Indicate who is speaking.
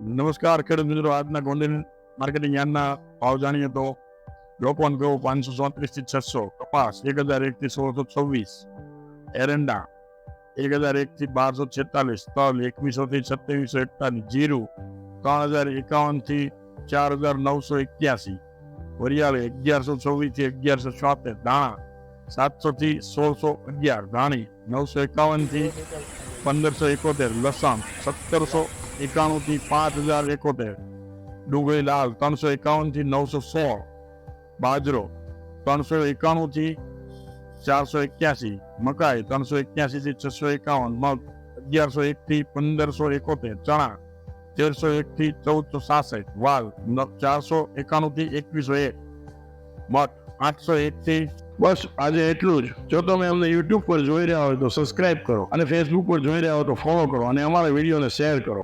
Speaker 1: નમસ્કાર ખેડૂત મિત્રો, આજના ગોંડલ માર્કેટિંગ યાર્ડના ભાવ જાણીએ તો લોકોન ઘઉં 534 થી 600, કપાસ 1001 થી 1626, એરંડા 1001 થી 1246, તલ 2100 થી 2741, જીરું 3051 થી 4981, વરિયાળી 1124 થી 1176, દાણા 700 થી 1611, ધાણી 951 થી 1571, લસણ 1791 થી 5071, ડુંગળી લાલ 351 થી 916, બાજરો 391 થી 481, મકાઈ 381 થી 651, મગ 1101 થી 1571, ચણા 1301 થી 1466, વાલ 491 થી 2101, મઠ 801 થી.
Speaker 2: બસ આજે એટલું જ. જો તમે અમને યુટ્યુબ પર જોઈ રહ્યા હોય તો સબસ્ક્રાઇબ કરો અને ફેસબુક પર જોઈ રહ્યા હોય તો ફોલો કરો અને અમારા વિડીયોને શેર કરો.